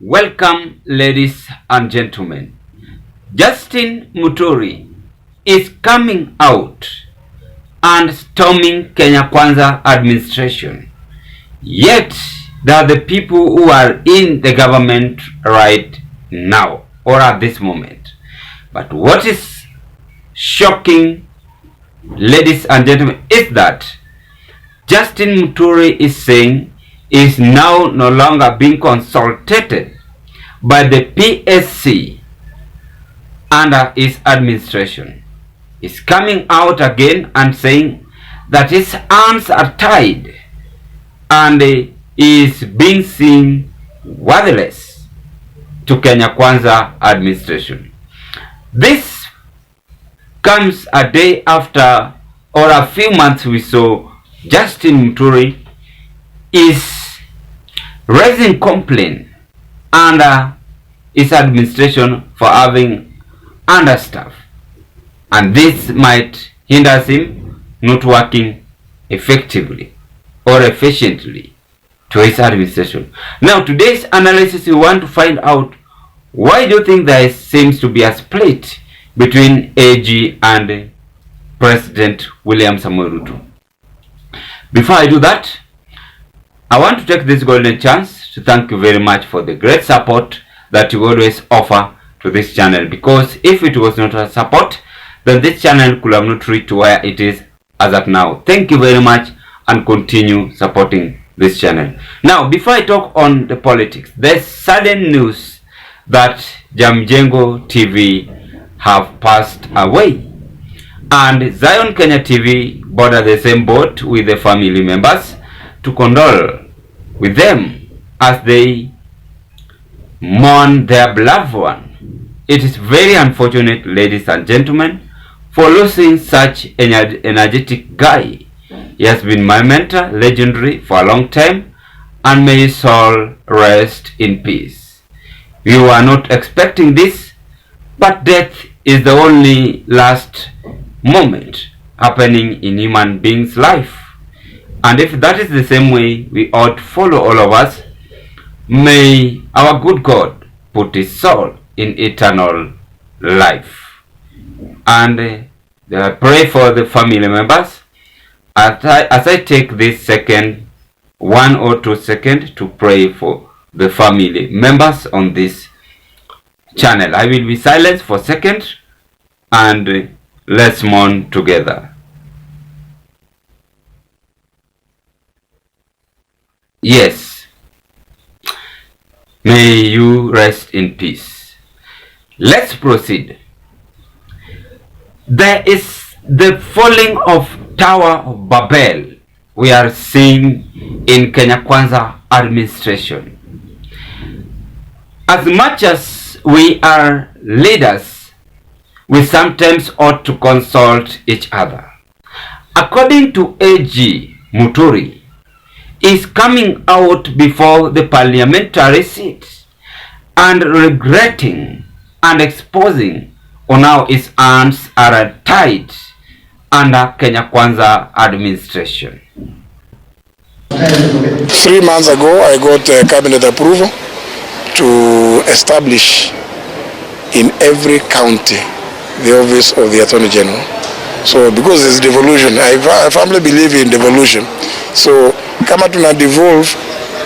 Welcome, ladies and gentlemen. Justin Muturi is coming out and storming Kenya Kwanza administration. Yet, there are the people who are in the government right now or at this moment. But what is shocking, ladies and gentlemen, is that Justin Muturi is saying is now no longer being consulted by the PSC under his administration. He's coming out again and saying that his hands are tied and is being seen worthless to Kenya Kwanza administration. This comes a day after, or a few months, we saw Justin Muturi is raising complaint under his administration for having understaff, and this might hinder him not working effectively or efficiently to his administration. Now, today's analysis, we want to find out why do you think there seems to be a split between AG and President William Samoei Ruto. Before I do that, I want to take this golden chance to thank you very much for the great support that you always offer to this channel, because if it was not a support, then this channel could have not reached where it is as at now. Thank you very much and continue supporting this channel. Now, before I talk on the politics, there's sudden news that Jamjengo TV have passed away, and Zion Kenya TV boarded the same boat with the family members to condole with them as they mourn their beloved one. It is very unfortunate, ladies and gentlemen, for losing such an energetic guy. He has been my mentor, legendary for a long time, and may his soul rest in peace. We were not expecting this, but death is the only last moment happening in human being's life. And if that is the same way we ought to follow, all of us, may our good God put his soul in eternal life. And I pray for the family members as I take this second, 1 or 2 seconds to pray for the family members on this channel. I will be silent for a second and let's mourn together. Yes, may you rest in peace. Let's proceed. There is the falling of Tower of Babel we are seeing in Kenya Kwanza administration. As much as we are leaders, we sometimes ought to consult each other. According to AG Muturi, is coming out before the parliamentary seat and regretting and exposing on how his hands are tied under Kenya Kwanza administration. 3 months ago, I got cabinet approval to establish in every county the office of the Attorney General. So because it's devolution, I firmly believe in devolution. So kama tuna devolve,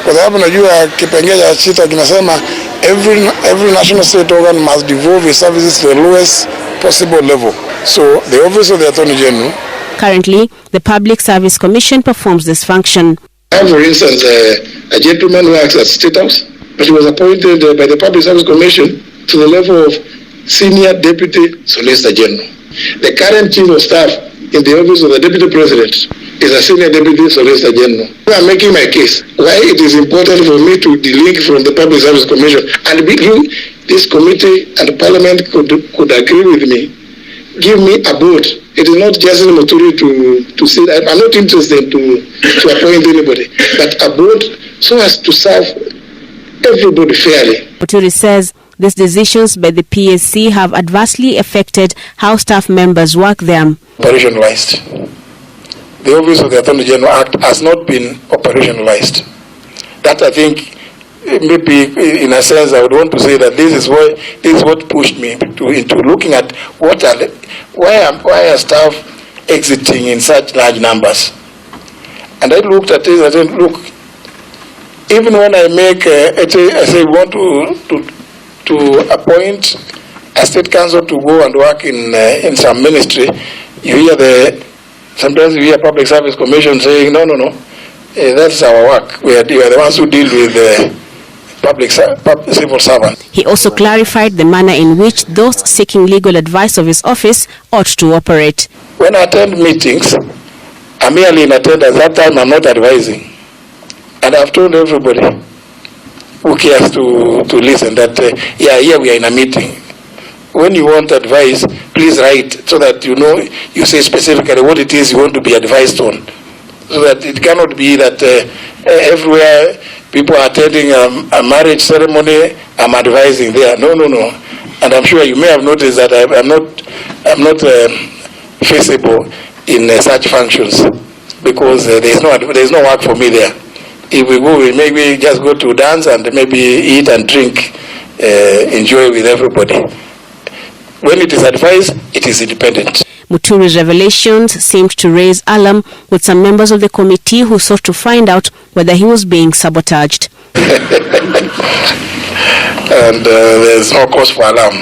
kwa sababu najua kipengele cha sita kinasema every national state organ must devolve its services to the lowest possible level. So the office of the Attorney General. Currently, the Public Service Commission performs this function. I have, for instance, a gentleman who acts at State House, but he was appointed by the Public Service Commission to the level of Senior Deputy Solicitor General. The current Chief of Staff in the office of the Deputy President is a Senior Deputy Solicitor General. I am making my case why it is important for me to delink from the Public Service Commission, and this committee and the Parliament could agree with me. Give me a board. It is not Justin Muturi to say that. I'm not interested to appoint anybody, but a board so as to serve everybody fairly. Muturi says these decisions by the PSC have adversely affected how staff members work there. Operationalized. The Office of the Attorney General Act has not been operationalized. That, I think, maybe in a sense I would want to say that this is what pushed me into looking at why are staff exiting in such large numbers. And I looked at it and I said, look, even when I make I say we want to appoint a state council to go and work in some ministry, sometimes you hear Public Service Commission saying, no, that's our work. We are the ones who deal with civil servants. He also clarified the manner in which those seeking legal advice of his office ought to operate. When I attend meetings, I'm merely in attendance. That time I'm not advising. And I've told everybody who cares to listen that, here we are in a meeting. When you want advice, please write so that you say specifically what it is you want to be advised on. So that it cannot be that everywhere people are attending a marriage ceremony, I'm advising there. No. And I'm sure you may have noticed that I'm not feasible in such functions because there's no work for me there. If we go, we maybe just go to dance and maybe eat and drink, enjoy with everybody. When it is advice, it is independent. Muturi's revelations seemed to raise alarm with some members of the committee who sought to find out whether he was being sabotaged. And there's no cause for alarm.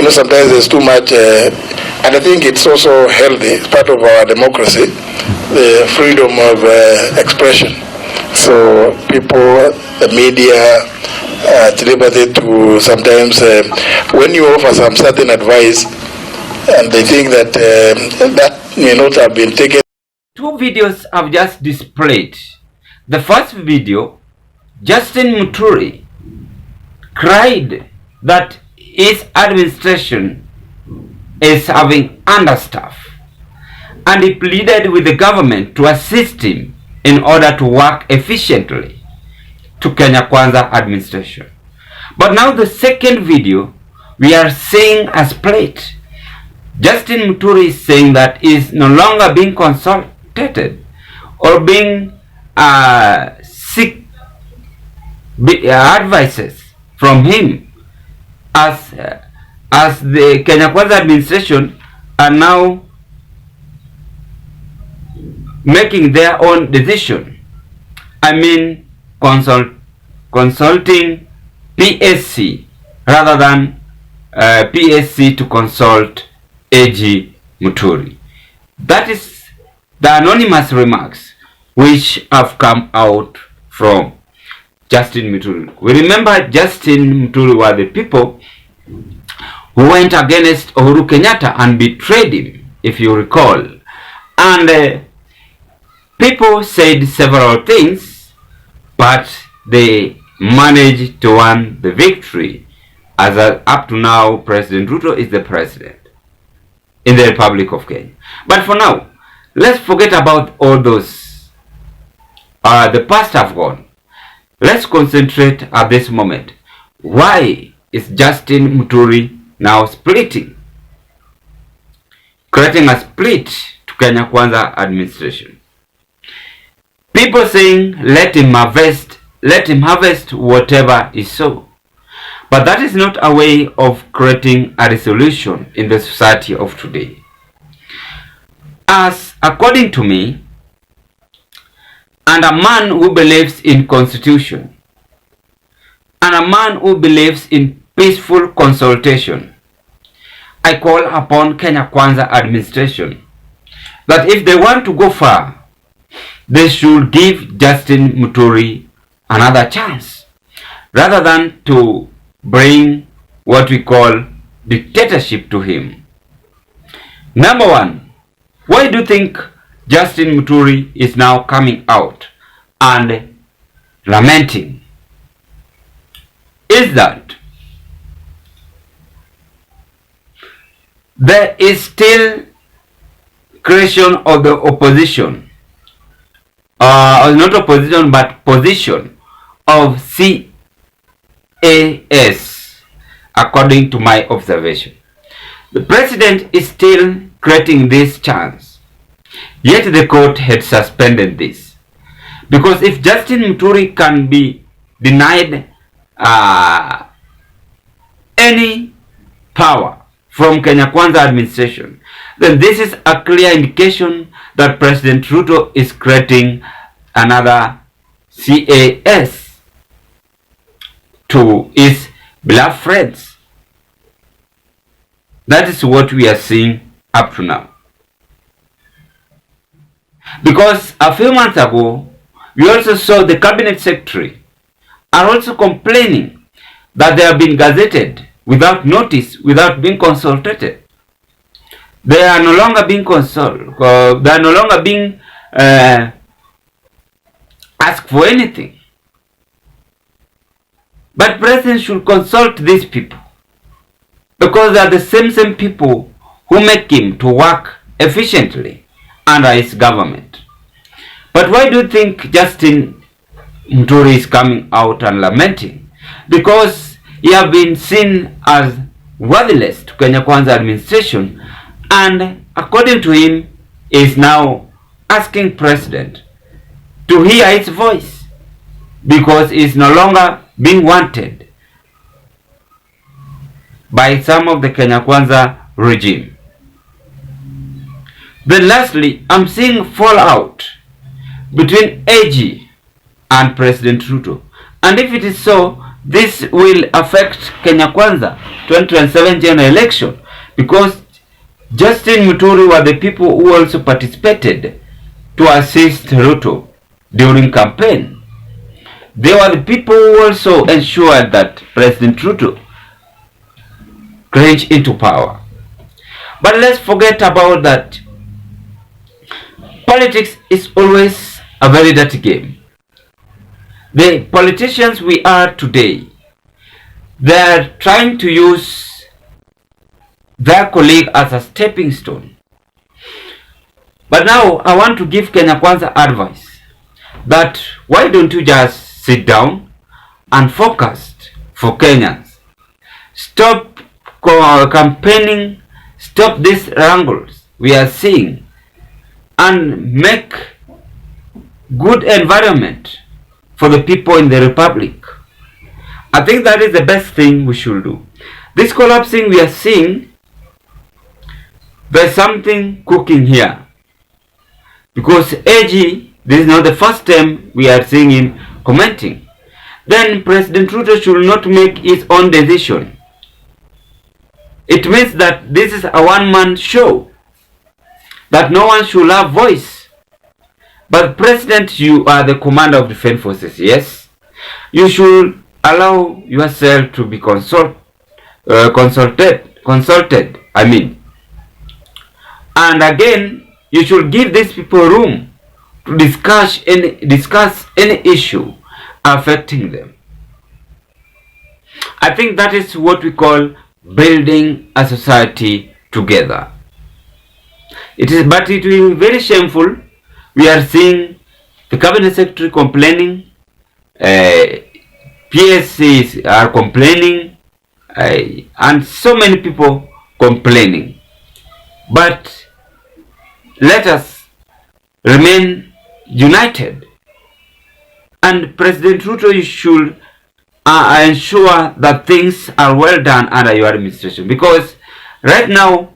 Sometimes there's too much, and I think it's also healthy. It's part of our democracy, the freedom of expression. So people, the media, at liberty to sometimes, when you offer some certain advice, and they think that that may not have been taken. Two videos I've just displayed. The first video, Justin Muturi cried that his administration is having understaff, and he pleaded with the government to assist him in order to work efficiently to Kenya Kwanza administration. But now the second video, we are seeing a split. Justin Muturi is saying that he is no longer being consulted or being seek advices from him as the Kenya Kwanza administration are now making their own decision. I mean consulting PSC rather than PSC to consult AG Muturi. That is the anonymous remarks which have come out from Justin Muturi. We remember Justin Muturi were the people who went against Uhuru Kenyatta and betrayed him, if you recall. And people said several things, but they managed to win the victory. As up to now, President Ruto is the president in the Republic of Kenya. But for now, let's forget about all those. The past have gone. Let's concentrate at this moment. Why is Justin Muturi now splitting? Creating a split to Kenya Kwanza administration. People saying let him harvest whatever he sow. But that is not a way of creating a resolution in the society of today. As according to me, and a man who believes in constitution, and a man who believes in peaceful consultation, I call upon Kenya Kwanza administration that if they want to go far, they should give Justin Muturi another chance, rather than to bring what we call dictatorship to him. Number one, why do you think Justin Muturi is now coming out and lamenting? Is that there is still creation of the opposition, or not opposition but position of CAS, according to my observation. The president is still creating this chance, yet the court had suspended this. Because if Justin Muturi can be denied any power from Kenya Kwanza administration, then this is a clear indication that President Ruto is creating another CAS to his beloved friends. That is what we are seeing up to now. Because a few months ago, we also saw the cabinet secretary are also complaining that they have been gazetted without notice, without being consulted. They are no longer being consulted. They are no longer being asked for anything. But President should consult these people, because they are the same people who make him to work efficiently under his government. But why do you think Justin Muturi is coming out and lamenting? Because he has been seen as worthless to Kenya Kwanza administration, and according to him, is now asking President to hear his voice, because he is no longer being wanted by some of the Kenya Kwanza regime. Then lastly, I'm seeing fallout between AG and President Ruto. And if it is so, this will affect Kenya Kwanza 2027 general election, because Justin Muturi were the people who also participated to assist Ruto during campaign. They were the people who also ensured that President Ruto cringed into power. But let's forget about that. Politics is always a very dirty game. The politicians we are today, they are trying to use their colleague as a stepping stone. But now I want to give Kenya Kwanza advice that why don't you just sit down and focus for Kenyans. Stop campaigning, stop these wrangles we are seeing, and make good environment for the people in the republic. I think that is the best thing we should do. This collapsing we are seeing, there's something cooking here. Because AG, this is not the first time we are seeing him commenting. Then President Ruto should not make his own decision. It means that this is a one-man show, that no one should have voice. But President, you are the commander of defense forces, yes? You should allow yourself to be consulted, I mean. And again, you should give these people room to discuss any issue affecting them. I think that is what we call building a society together. But it will be very shameful. We are seeing the cabinet secretary complaining, PSCs are complaining, and so many people complaining. But let us remain united, and President Ruto should ensure that things are well done under your administration, because right now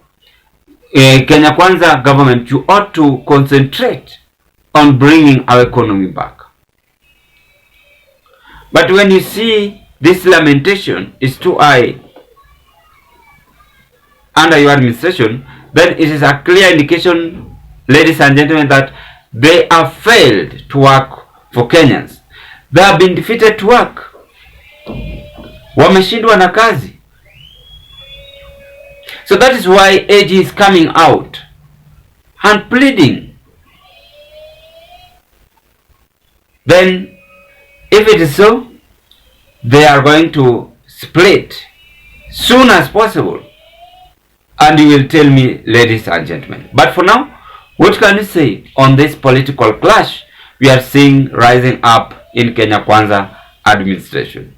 Kenya Kwanza government, you ought to concentrate on bringing our economy back. But when you see this lamentation is too high under your administration, then it is a clear indication, ladies and gentlemen, that they have failed to work for Kenyans. They have been defeated to work. Wameshindwa na kazi. So that is why AG is coming out and pleading. Then, if it is so, they are going to split soon as possible. And you will tell me, ladies and gentlemen. But for now, what can you say on this political clash we are seeing rising up in Kenya Kwanza administration?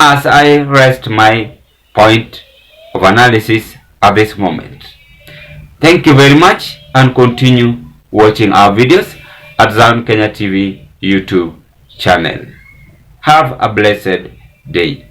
As I rest my point of analysis at this moment. Thank you very much, and continue watching our videos at Zion Kenya TV YouTube channel. Have a blessed day.